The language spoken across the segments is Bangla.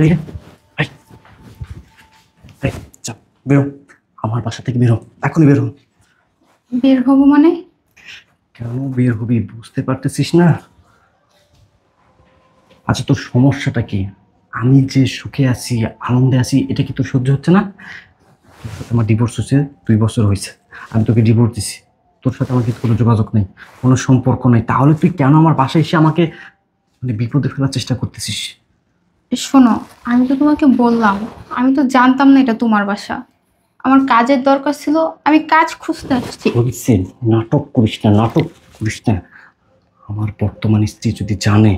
এদিকে আয়, আয়, যা, বেরো আমার বাসা থেকে, বেরো এখনই বেরো। বের হবো মানে? কেন বের হবি বুঝতে পারতেছিস না? আচ্ছা তোর সমস্যাটা কি? আমি যে সুখে আছি, আনন্দে আছি, এটা কি তোর সহ্য হচ্ছে না? তোর সাথে আমার ডিভোর্স হচ্ছে 2 বছর হয়েছে, আমি তোকে ডিভোর্স দিছি। তোর সাথে আমার কিন্তু কোনো যোগাযোগ নেই, কোনো সম্পর্ক নেই, তাহলে তুই কেন আমার বাসায় এসে আমাকে মানে বিপদে ফেলার চেষ্টা করতেছিস? শোনো, আমি তো তোমাকে বললাম, আমি তো জানতাম না এটা তোমার বাসা। আমার কাজের দরকার ছিল, আমি কাজ খুঁজতে আসছি। বলছি নাটক করিস না, নাটক করিস না। আমার বর্তমান স্ত্রী যদি জানে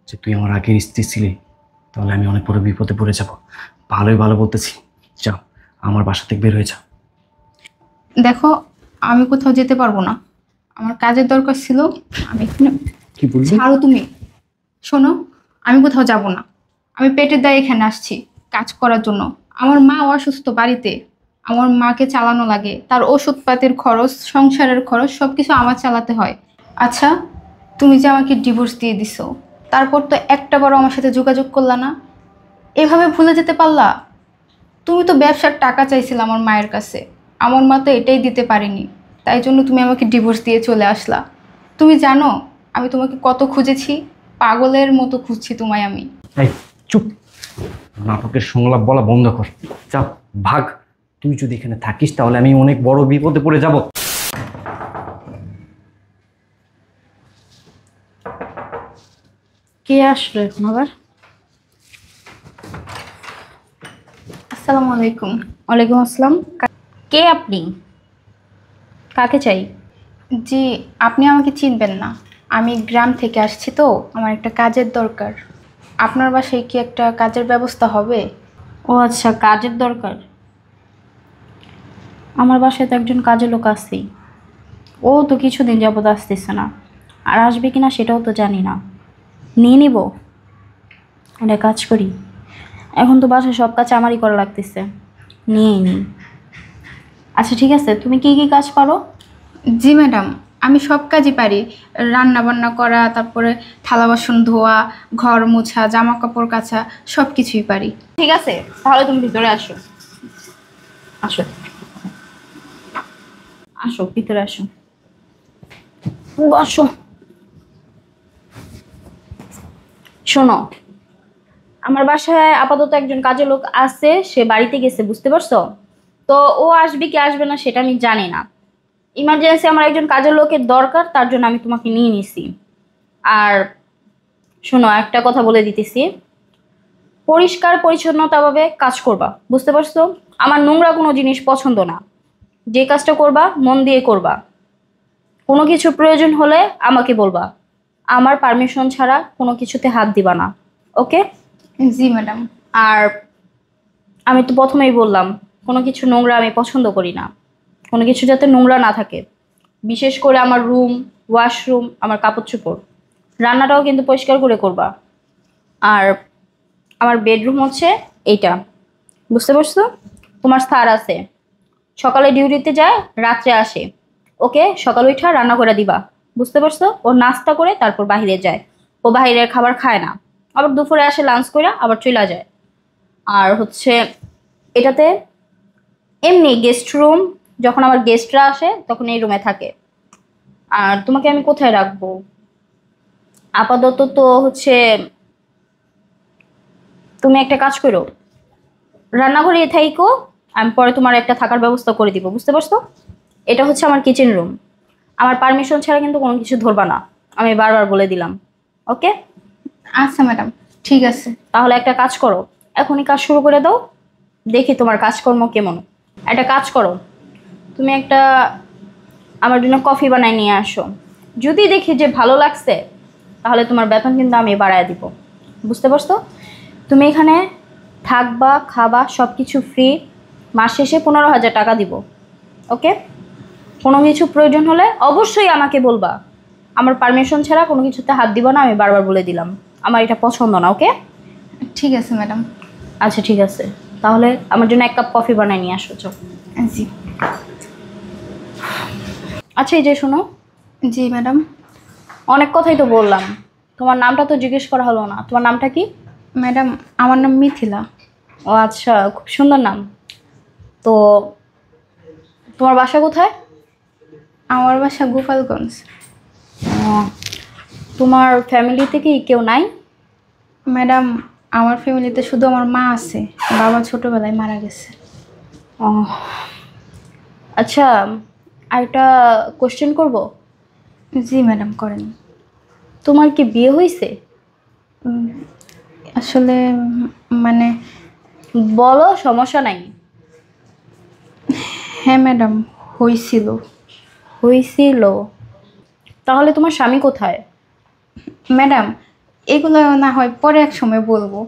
যে তুই আমার আগের স্ত্রী ছিলি, তাহলে আমি অনেক বড় বিপদে পড়ে যাব। ভালোই ভালো বলতেছি, যাও আমার বাসা থেকে বের হয়ে যাও। দেখো, আমি কোথাও যেতে পারবো না, আমার কাজের দরকার ছিল। আমি এখানে। কি বললি? ছাড়ো তুমি। শোনো, আমি কোথাও যাব না, আমি পেটের দায়ে এখানে আসছি কাজ করার জন্য। আমার মা অসুস্থ বাড়িতে, আমার মাকে চালানো লাগে, তার ওষুধপাতির খরচ, সংসারের খরচ সবকিছু আমার চালাতে হয়। আচ্ছা, তুমি যে আমাকে ডিভোর্স দিয়ে দিছো, তারপর তো একটা বারও আমার সাথে যোগাযোগ করলা না, এভাবে ভুলে যেতে পারলা? তুমি তো ব্যবসার টাকা চাইছিলে আমার মায়ের কাছে, আমার মা তো এটাই দিতে পারেনি, তাই জন্য তুমি আমাকে ডিভোর্স দিয়ে চলে আসলা। তুমি জানো আমি তোমাকে কত খুঁজেছি, পাগলের মতো খুঁজছি তোমায় আমি। এই চুপ, নাটকের সংলাপ বলা বন্ধ কর, যা ভাগ। তুই যদি এখানে থাকিস তাহলে আমি অনেক বড় বিপদে পড়ে যাব। কে আসলো এখন আবার? আসসালামু আলাইকুম। ওয়ালাইকুম আসসালাম। কে আপনি? কাকে চাই? জি, আপনি আমাকে চিনবেন না, আমি গ্রাম থেকে আসছি তো, আমার একটা কাজের দরকার। আপনার বাসায় কি একটা কাজের ব্যবস্থা হবে? ও আচ্ছা, কাজের দরকার। আমার বাসায় তো একজন কাজের লোক আছেই, ও তো কিছুদিন যাবত আসতেছে না, আর আসবে কিনা সেটাও তো জানি না। নিয়ে নিব, একটা কাজ করি, এখন তো বাসায় সব কাজ আমারই করা লাগতেছে, নিয়েই নিই। আচ্ছা ঠিক আছে, তুমি কি কি কাজ পারো? জি ম্যাডাম, আমি সব কাজই পারি। রান্না বান্না করা, তারপরে থালা বাসন ধোয়া, ঘর মোছা, জামা কাপড় কাচা, সব কিছুই পারি। ঠিক আছে, তাহলে তুমি ভিতরে আসো। আসো, আসো ভিতরে আসো, বসো। শোনো, আমার বাসায় আপাতত একজন কাজের লোক আছে, সে বাড়িতে গেছে, বুঝতে পারছো? তো ও আসবে কি আসবে না সেটা আমি জানি না। ইমার্জেন্সি আমার একজন কাজের লোকের দরকার, তার জন্য আমি তোমাকে নিয়ে নিছি। আর শোনো, একটা কথা বলে দিতেছি, পরিষ্কার পরিচ্ছন্নতাভাবে কাজ করবা, বুঝতে পারছো? আমার নোংরা কোনো জিনিস পছন্দ না। যে কাজটা করবা মন দিয়ে করবা। কোনো কিছু প্রয়োজন হলে আমাকে বলবা, আমার পারমিশন ছাড়া কোনো কিছুতে হাত দিবা না, ওকে? জি ম্যাডাম। আর আমি তো প্রথমেই বললাম, কোনো কিছু নোংরা আমি পছন্দ করি না, কোনো কিছু যাতে নোংরা না থাকে, বিশেষ করে আমার রুম, ওয়াশরুম, আমার কাপড় চোপড়। রান্নাটাও কিন্তু পরিষ্কার করে করবা। আর আমার বেডরুম হচ্ছে এইটা, বুঝতে পারছো? তোমার স্যার আছে, সকালে ডিউটিতে যায়, রাত্রে আসে, ওকে সকালে উঠা রান্না করে দিবা, বুঝতে পারছো? ও নাস্তা করে তারপর বাইরে যায়, ও বাইরের খাবার খায় না, আবার দুপুরে আসে লাঞ্চ করে আবার চলে যায়। আর হচ্ছে এটাতে এমনি গেস্ট রুম, যখন আমার গেস্টরা আসে তখন এই রুমে থাকে। আর তোমাকে আমি কোথায় রাখবো? আপাতত তো হচ্ছে তুমি একটা কাজ করো, রান্নাঘরে থাইকো, আমি পরে তোমার একটা থাকার ব্যবস্থা করে দিব, বুঝতে পারছো? এটা হচ্ছে আমার কিচেন রুম, আমার পারমিশন ছাড়া কিন্তু কোনো কিছু ধরবা না, আমি বারবার বলে দিলাম, ওকে? আচ্ছা ম্যাডাম, ঠিক আছে। তাহলে একটা কাজ করো, এখনই কাজ শুরু করে দাও, দেখি তোমার কাজকর্ম কেমন। একটা কাজ করো, তুমি একটা আমার জন্য কফি বানাই নিয়ে আসো। যদি দেখি যে ভালো লাগছে, তাহলে তোমার বেতন কিন্তু আমি বাড়ায় দিব, বুঝতে পারছো? তুমি এখানে থাকবা, খাবা, সব কিছু ফ্রি, মাস শেষে 15,000 টাকা দিব, ওকে? কোনো কিছু প্রয়োজন হলে অবশ্যই আমাকে বলবা, আমার পারমিশন ছাড়া কোনো কিছুতে হাত দিব না, আমি বারবার বলে দিলাম, আমার এটা পছন্দ না, ওকে? ঠিক আছে ম্যাডাম। আচ্ছা ঠিক আছে, তাহলে আমার জন্য 1 কাপ কফি বানাই নিয়ে আসো, চল। জি। আচ্ছা এই যে শোনো, জি ম্যাডাম। অনেক কথাই তো বললাম, তোমার নামটা তো জিজ্ঞেস করা হলো না, তোমার নামটা কি? ম্যাডাম আমার নাম মিথিলা। ও আচ্ছা, খুব সুন্দর নাম। তো তোমার বাসা কোথায়? আমার বাসা গোপালগঞ্জ। ও, তোমার ফ্যামিলিতে কি কেউ নাই? ম্যাডাম আমার ফ্যামিলিতে শুধু আমার মা আছে, বাবা ছোটবেলায় মারা গেছে। ও আচ্ছা, আরেকটা কোশ্চেন করব। জি ম্যাডাম করেন। তোমার কি বিয়ে হয়েছে? আসলে মানে বলো, সমস্যা নাই। হ্যাঁ ম্যাডাম হয়েছিল। হয়েছিল? তাহলে তোমার স্বামী কোথায়? ম্যাডাম এগুলো না হয় পরে এক সময় বলবো।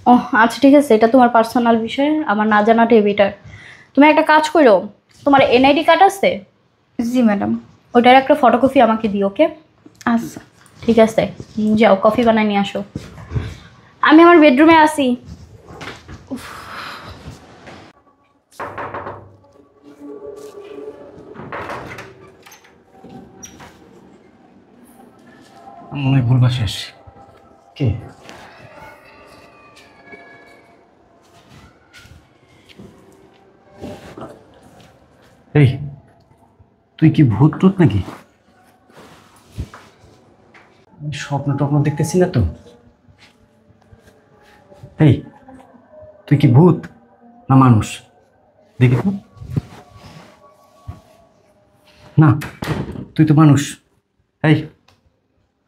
ও আচ্ছা ঠিক আছে, এটা তোমার পার্সোনাল বিষয়, আমার না জানাটাই বেটার। তুমি একটা কাজ করো, তোমার এনআইডি কার্ড আছে? জি ম্যাডাম। ওটার একটা ফটোকপি আমাকে দিও, ওকে? আচ্ছা। ঠিক আছে, যাও কফি বানাই নিয়ে আসো। আমি আমার বেডরুমে আসি। আমার মনে হয় ভুল বাসে আসছি। কে? এই তুই কি ভূত টুত নাকি? আমি স্বপ্ন টপ্ন দেখতেছি না তো। এই তুই কি ভূত না মানুষ? দেখি তো। না, তুই তো মানুষ। এই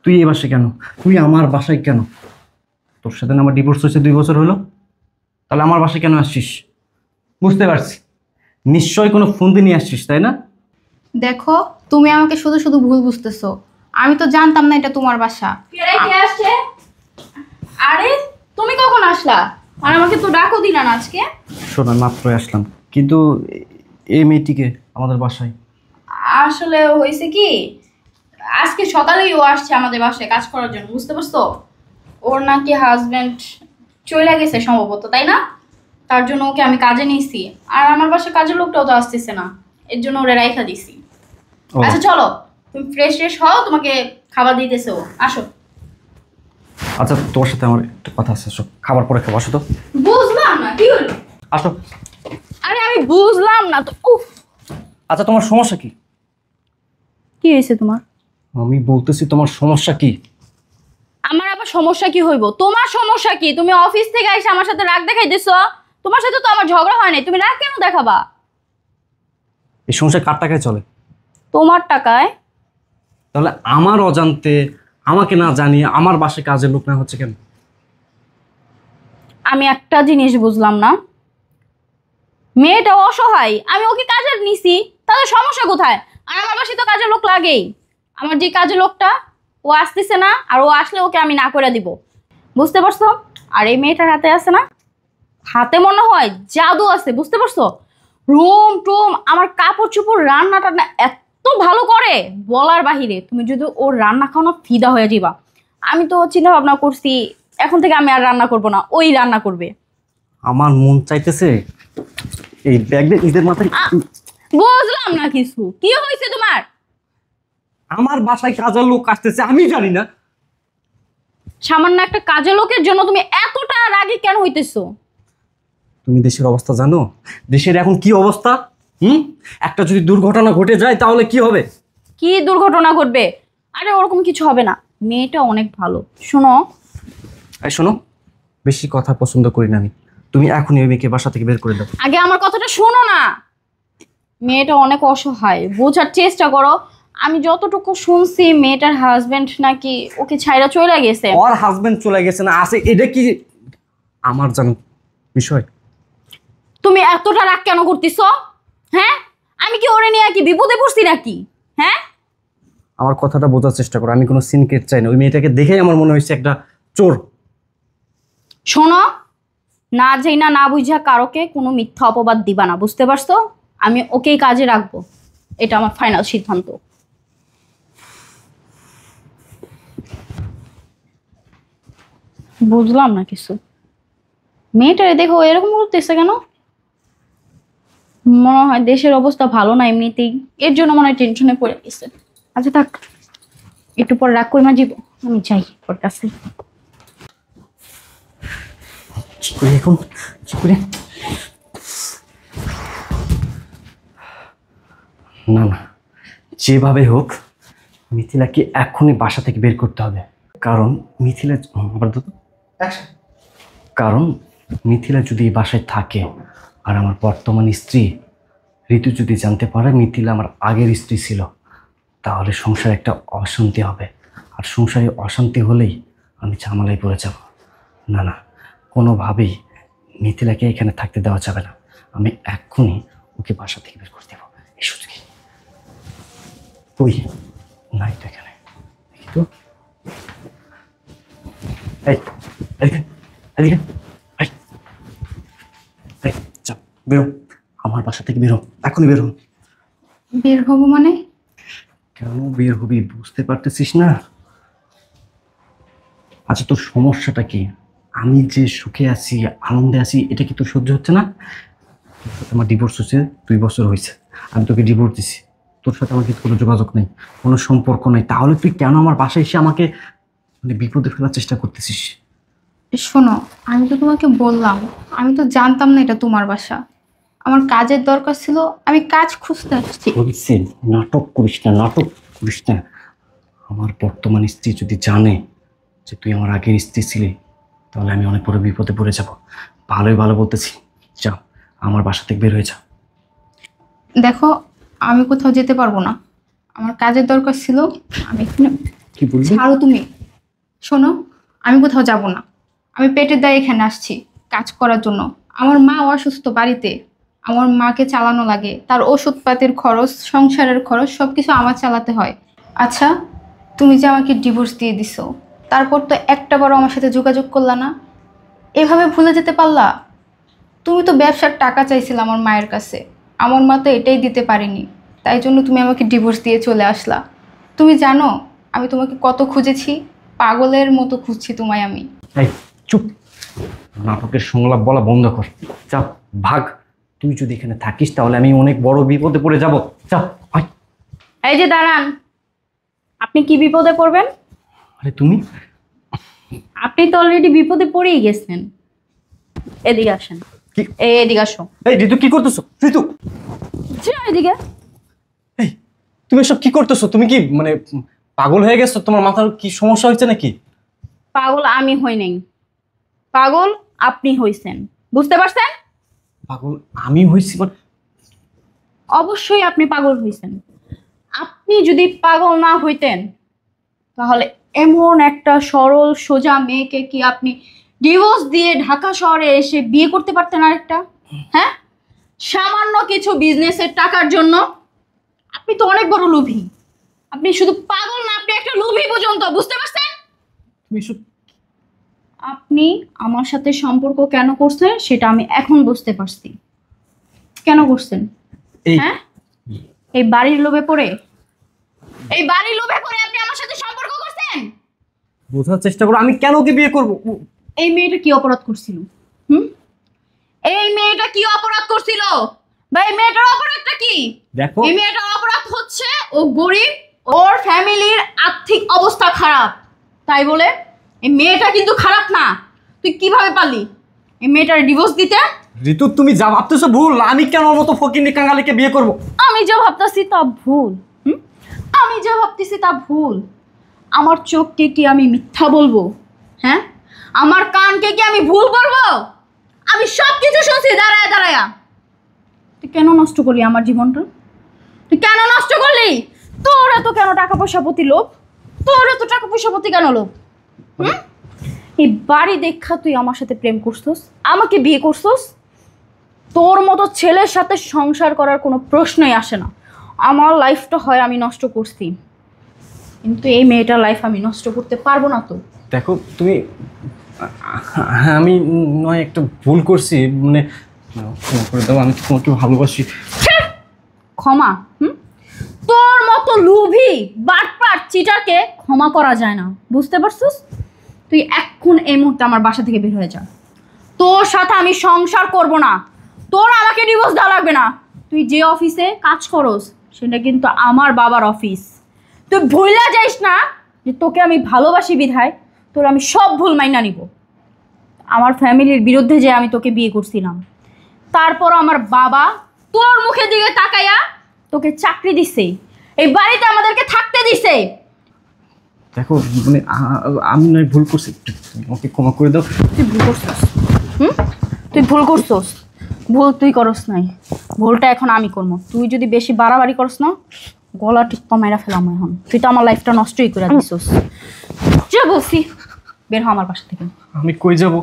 তুই এই বাসায় কেন? তুই আমার বাসায় কেন? তোর সাথে না আমার ডিভোর্স হয়েছে 2 বছর হলো, তাহলে আমার বাসায় কেন আসছিস? বুঝতে পারছি, নিশ্চয়ই কোনো ফোন দিয়ে নিয়ে আসছিস, তাই না? দেখো তুমি আমাকে শুধু শুধু ভুল বুঝতেছো। আমি তো জানতাম না এটা তোমার বাসা। কে আসছে? আরে তুমি কখন আসলা? আর আমাকে তো ডাকও দিলা না আজকে। শোনা, মাত্রই আসলাম, কিন্তু এই মেয়েটিকে আমাদের বাসায়। আসলে হয়েছে কি, আজকে সকালেই ও আসছে আমাদের বাসায় কাজ করার জন্য, বুঝতে পারছো? ওর নাকি হাজবেন্ড চলে গেছে সম্ভবত, তাই না? তার জন্য ওকে আমি কাজে নিয়েছি, আর আমার বাসায় কাজের লোকটাও তো আসতেছে না, এর জন্য ওরে রাইখা দিছি। ও, আচ্ছা চলো, তুমি ফ্রেশ ট্রেশ হও, তোমাকে খাবার দিতেছে ও, আসো। আচ্ছা তোর সাথে আমার একটা কথা আছে, সব খাবার পরে খাবো, আসো তো। বুঝলাম না কি হলো? আসো। আরে আমি বুঝলাম না তো। উফ, আচ্ছা তোমার সমস্যা কি? কি হয়েছে তোমার? আমি বলতেছি তোমার সমস্যা কি? আমার আবার সমস্যা কি হইব? তোমার সমস্যা কি? তুমি অফিস থেকে এসে আমার সাথে রাগ দেখাইতেছো। তোমার সাথে তো আমার ঝগড়া হয় নাই, তুমি রাগ কেন দেখাবা? এই সংসার কার টাকায় চলে? তোমার টাকায়। তাহলে আমার অজান্তে, আমাকে না জানিয়ে আমার বাসায় কাজের লোক না হচ্ছে কেন? আমি একটা জিনিস বুঝলাম না, মেয়েটা অসহায়, আমি ওকে কাজে নিছি, তাহলে সমস্যা কোথায়? আর আমার বাসায় তো কাজের লোক লাগেই। আমার যে কাজের লোকটা, ও আসতেছে না, আর ও আসলে ওকে আমি না করে দিব, বুঝতে পারছো? আর এই মেয়েটার হাতে আছে না, হাতে মনে হয় জাদু আছে, বুঝতে পারছো? রুম টুম, আমার কাপড় চোপড়, রান্না টান্না এত ভালো করে বলার বাহিরে। তুমি যদি ওর রান্না খাও না, ফিদা হয়ে যাবা। আমি তো চিন্তা ভাবনা করছি, এখন থেকে আমি আর রান্না করব না, ওই রান্না করবে। আমার মন চাইতেছে এই ব্যাগ দিয়ে ঈদের মাথায়। বুঝলাম না কিছু, কি হয়েছে তোমার? আমার বাসায় কাজের লোক আসতেছে, আমি জানি না। সামান্য একটা কাজের লোকের জন্য তুমি এতটা রাগী কেন হইতেছো? তুমি দেশের অবস্থা জানো? দেশের এখন কি অবস্থা? একটা যদি দুর্ঘটনা ঘটে যায় তাহলে কি হবে? কি দুর্ঘটনা ঘটবে? আরে ওরকম কিছু হবে না, মেয়েটা অনেক ভালো। শোনো, এই শোনো, বেশি কথা পছন্দ করি না আমি। তুমি এখনই ওই মেয়েকে বাসা থেকে বের করে দাও। আগে আমার কথাটা শোনো না। মেয়েটা অনেক অসহায়, বোঝার চেষ্টা করো। আমি যতটুকু শুনছি, মেয়েটার হাজবেন্ড নাকি ওকে ছাইরা চলে গেছে। ওর হাজবেন্ড চলে গেছে না আছে, এটা কি আমার জানো বিষয়? তুমি এতটা রাগ কেন করতেছো? হ্যাঁ, আমি কি ওরে নিয়ে কি বিপদে পড়ছি নাকি? হ্যাঁ, আমার কথাটা বোঝার চেষ্টা করো, আমি কোনো সিনক্রেট চাই না। ওই মেয়েটাকে দেখেই আমার মনে হয়েছে একটা চোর। শোনো, না যাই না, না বুঝা কারোকে কোনো মিথ্যা অপবাদ দিবা না, বুঝতে পারছো? আমি ওকেই কাজে রাখবো, এটা আমার ফাইনাল সিদ্ধান্ত। বুঝলাম না কিছু, মেয়েটারে দেখো এরকম করতেছে কেন? মনে হয় দেশের অবস্থা ভালো না এমনিতেই, এর জন্য মনে হয় টেনশনে পড়ে গেছে। আচ্ছা থাক, একটু পর রাগ কই মা, জীব আমি যাই ওর কাছে। কি করি এখন, কি করি? না না, যেভাবে হোক মিথিলাকে এখনই বাসা থেকে বের করতে হবে। কারণ মিথিলা কারণ মিথিলা যদি এই বাসায় থাকে আর আমার বর্তমান স্ত্রী ঋতু যদি জানতে পারে মিথিলা আমার আগের স্ত্রী ছিল, তাহলে সংসারে একটা অশান্তি হবে। আর সংসারে অশান্তি হলেই আমি ঝামেলায় পড়ে যাব। না না, কোনোভাবেই মিথিলাকে এখানে থাকতে দেওয়া যাবে না। আমি এক্ষুনি ওকে বাসা থেকে বের করে দেবো। এই সুযোগে কই নাই তো এখানে, দেখি তো। এই এদিকে এদিকে, এই চল বেরো, আমার বাসা থেকে বেরো, এখনই বেরো। বের হবো মানে? কেন বের হবি বুঝতে পারতেছিস না? আচ্ছা তোর সমস্যাটা কি? আমি যে সুখে আছি আনন্দে আছি এটা কি তোর সহ্য হচ্ছে না? তোর সাথে আমার ডিভোর্স হচ্ছে 2 বছর হয়েছে, আমি তোকে ডিভোর্স দিছি। তোর সাথে আমার কিন্তু কোনো যোগাযোগ নেই, কোনো সম্পর্ক নেই, তাহলে তুই কেন আমার বাসায় এসে আমাকে মানে বিপদে ফেলার চেষ্টা করতেছিস? শোনো, আমি তো তোমাকে বললাম, আমি তো জানতাম না এটা তোমার বাসা। আমার কাজের দরকার ছিল, আমি কাজ খুঁজতে আসছি। বলছি নাটক করিস না, নাটক করিস না। আমার বর্তমান স্ত্রী যদি জানে যে তুই আমার আগের স্ত্রী ছিলি, তাহলে আমি অনেক বড় বিপদে পড়ে যাব। ভালোই ভালো বলতেছি, যাও আমার বাসা থেকে বের হয়ে যাও। দেখো, আমি কোথাও যেতে পারবো না, আমার কাজের দরকার ছিল। আমি এখানে। কি বললি? ছাড়ো তুমি। শোনো, আমি কোথাও যাব না, আমি পেটের দায়ে এখানে আসছি কাজ করার জন্য। আমার মা অসুস্থ বাড়িতে, আমার মাকে চালানো লাগে, তার ওষুধপাতির খরচ, সংসারের খরচ সব কিছু আমার চালাতে হয়। আচ্ছা, তুমি যে আমাকে ডিভোর্স দিয়ে দিছো, তারপর তো একটা বারও আমার সাথে যোগাযোগ করলা না, এভাবে ভুলে যেতে পারলা? তুমি তো ব্যবসার টাকা চাইছিলে আমার মায়ের কাছে, আমার মা তো এটাই দিতে পারেনি, তাই জন্য তুমি আমাকে ডিভোর্স দিয়ে চলে আসলা। তুমি জানো আমি তোমাকে কত খুঁজেছি, পাগলের মতো খুঁজছি তোমায় আমি। এই চুপ, নাটকের সংলাপ বলা বন্ধ কর, যা ভাগ। তুই যদি এখানে থাকিস তাহলে আমি অনেক বড় বিপদে পড়ে যাব। যা আয়। এই যে দাঁড়ান, আপনি কি বিপদে পড়বেন? আরে তুমি, আপনি তো অলরেডি বিপদে পড়েই গেছেন। এদিকে আসেন। কি? এদিকে আসো। এই ঋতু কি করতেছো? ঋতু, যা এদিকে। এই তুমি এসব কি করতেছো? তুমি কি মানে পাগল হয়ে গেছো? তোমার মাথার কি সমস্যা হয়েছে নাকি? পাগল আমি হই নাই, পাগল আপনি হইছেন, বুঝতে পারছেন? পাগল আমি হয়েছি মানে? অবশ্যই আপনি পাগল হইছেন। আপনি যদি পাগল না হইতেন তাহলে এমন একটা সরল সোজা মেয়েকে কি আপনি ডিভোর্স দিয়ে ঢাকা শহরে এসে বিয়ে করতে পারতেন আরেকটা? হ্যাঁ, সামান্য কিছু বিজনেসের টাকার জন্য? আপনি তো অনেক বড় লোভী। আপনি শুধু পাগল না, আপনি একটা লোভী পর্যন্ত, বুঝতে পারছেন? তুমি এসব আপনি আমার সাথে সম্পর্ক কেন করছেন সেটা আমি এখন বুঝতে পারছি। কেন করছেন? এই হ্যাঁ, এই বাড়ির লোভে পড়ে, এই বাড়ির লোভে পড়ে আপনি আমার সাথে সম্পর্ক করছেন। বোঝার চেষ্টা করো, আমি কেন ওকে বিয়ে করবো? এই মেয়েটা কি অপরাধ করছিল? এই মেয়েটা কি অপরাধ করছিল? ভাই, মেয়েটার অপরাধটা কি? দেখো, এই মেয়েটার অপরাধ হচ্ছে ও গরিব, ওর ফ্যামিলির আর্থিক অবস্থা খারাপ, তাই বলে এই মেয়েটা কিন্তু খারাপ না। তুই কিভাবে পারলি এই মেয়েটার ডিভোর্স দিতে? ঋতু তুমি যা ভাবতেছো ভুল। আমি কেন ওর মতো ফকিন্নি কাঙালিকে বিয়ে করবো? আমি যা ভাবতেছি তা ভুল। আমি যা ভাবতেছি তা ভুল। আমার চোখকে কি আমি মিথ্যা বলবো? হ্যাঁ, আমার কানকে কি আমি ভুল বলবো? আমি সব কিছু শুনছি দাঁড়ায়া দাঁড়ায়া। তুই কেন নষ্ট করলি আমার জীবনটা? তুই কেন নষ্ট করলি? তোর এত কেন টাকা পয়সা প্রতি লোভ? তোর এত টাকা পয়সা প্রতি কেন লোভ? এই বাড়ি দেখা তুই আমার সাথে প্রেম করছস, আমাকে বিয়ে করছস। তোর মতো ছেলের সাথে সংসার করার কোনো প্রশ্নই আসে না। আমার লাইফটা হয় আমি নষ্ট করছি, কিন্তু এই মেয়েটার লাইফ আমি নষ্ট করতে পারবো না। তো দেখো তুমি, আমি নয় একটা ভুল করছি, মানে ক্ষমা করে দাও, আমি তোমাকে ভালোবাসি। ক্ষমা? তোর মতো লোভী বাটপার চিটারকে ক্ষমা করা যায় না, বুঝতে পারছিস? তুই এখন এই মুহূর্তে আমার বাসা থেকে বের হয়ে যা। তোর সাথে আমি সংসার করব না, তোর আমাকে ডিভোর্স দেওয়া লাগবে না। তুই যে অফিসে কাজ করস সেটা কিন্তু আমার বাবার অফিস। তুই ভুইলা যাইস না যে তোকে আমি ভালোবাসি বিধায় তোর আমি সব ভুল মাইনা নিব। আমার ফ্যামিলির বিরুদ্ধে যে আমি তোকে বিয়ে করছিলাম, তারপর আমার বাবা তোর মুখের দিকে তাকাইয়া তোকে চাকরি দিছে, এই বাড়িতে আমাদেরকে থাকতে দিছে। দেখো মানে আমি নয় ভুল করছি, আমাকে ক্ষমা করে দাও। তুই ভুল করছিস। তুই ভুল করছিস। ভুল তুই করস নাই, ভুলটা এখন আমি করবো। তুই যদি বেশি বাড়াবাড়ি করস না, গলা টিপ্পা মাইরা ফেলাম এখন। তুই তো আমার লাইফটা নষ্টই করে দিছিস। যা বলছি, বের হ আমার বাসা থেকে। আমি কই যাব?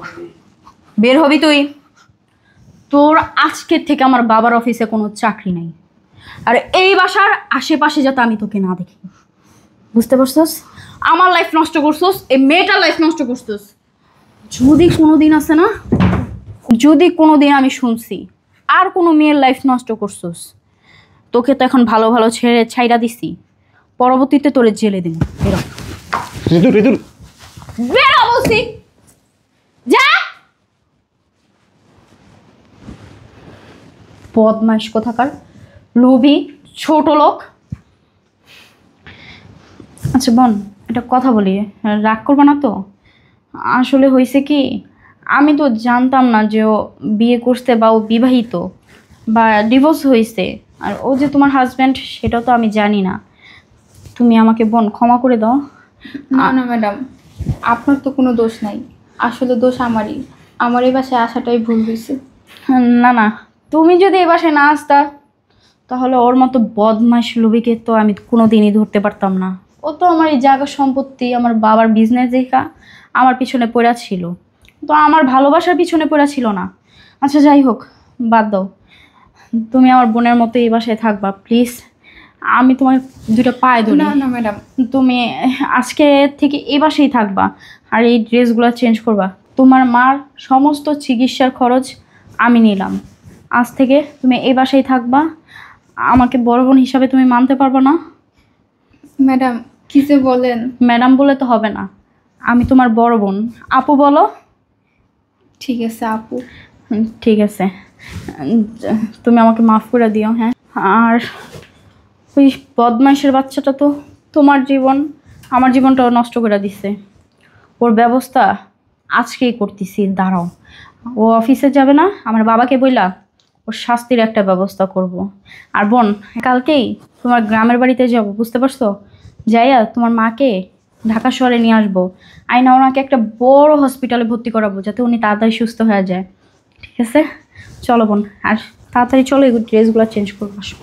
বের হবি তুই। তোর আজকের থেকে আমার বাবার অফিসে কোনো চাকরি নাই, আর এই বাসার আশেপাশে যাতে আমি তোকে না দেখি। বুঝতে পারছস? আমার লাইফ নষ্ট করছস, এই মেয়েটার লাইফ নষ্ট করছস। যদি কোনোদিন আছে না, যদি কোনোদিন আমি শুনছি আর কোনো মেয়ের লাইফ নষ্ট করছস, তোকে তো এখন ভালো ভালো ছেড়ে ছাইরা দিছি, পরবর্তীতে তোরে জেলে দিব। বেরো ঋতু ঋতু বেরো বলছি, যা। বদমাইশ কোথাকার, লোভী ছোট লোক। আচ্ছা বোন, একটা কথা বলি, রাগ করবা না তো? আসলে হয়েছে কি, আমি তো জানতাম না যে ও বিয়ে করছে বা ও বিবাহিত বা ডিভোর্স হয়েছে, আর ও যে তোমার হাজব্যান্ড সেটাও তো আমি জানি না। তুমি আমাকে বোন ক্ষমা করে দাও। না না ম্যাডাম, আপনার তো কোনো দোষ নাই, আসলে দোষ আমারই। আমার এই বাসায় আসাটাই ভুল হয়েছে। না না, তুমি যদি এ বাসায় না আসতা তাহলে ওর মতো বদমাইশ লোভীকে তো আমি কোনো দিনই ধরতে পারতাম না। ও তো আমার এই জায়গা সম্পত্তি, আমার বাবার বিজনেস দেখা আমার পিছনে পড়া ছিল, তো আমার ভালোবাসার পিছনে পড়া ছিল না। আচ্ছা যাই হোক, বাদ দাও। তুমি আমার বোনের মতো এই বাসায় থাকবা প্লিজ। আমি তোমার দুটো পায়ে ধরি। না না ম্যাডাম, তুমি আজকে থেকে এই বাসায় থাকবা, আর এই ড্রেসগুলো চেঞ্জ করবা। তোমার মার সমস্ত চিকিৎসার খরচ আমি নিলাম। আজ থেকে তুমি এই বাসায় থাকবা। আমাকে বড় বোন হিসাবে তুমি মানতে পারবে না? ম্যাডাম কি যে বলেন। ম্যাডাম বলে তো হবে না, আমি তোমার বড় বোন। আপু বলো। ঠিক আছে আপু। ঠিক আছে, তুমি আমাকে মাফ করে দিও। হ্যাঁ, আর ওই বদমাইশের বাচ্চাটা তো তোমার জীবন, আমার জীবনটাও নষ্ট করে দিছে। ওর ব্যবস্থা আজকেই করতেছি, দাঁড়াও। ও অফিসে যাবে না, আমার বাবাকে বইলা ওর শাস্তির একটা ব্যবস্থা করব। আর বোন, কালকেই তোমার গ্রামের বাড়িতে যাব, বুঝতে পারছো? যাইয়া তোমার মাকে ঢাকা শহরে নিয়ে আসবো, আইনা ওনাকে একটা বড় হসপিটালে ভর্তি করাবো, যাতে উনি তাড়াতাড়ি সুস্থ হয়ে যায়। ঠিক আছে, চলো বোন, আর তাড়াতাড়ি চলো, এই ড্রেসগুলো চেঞ্জ করবো। আসো।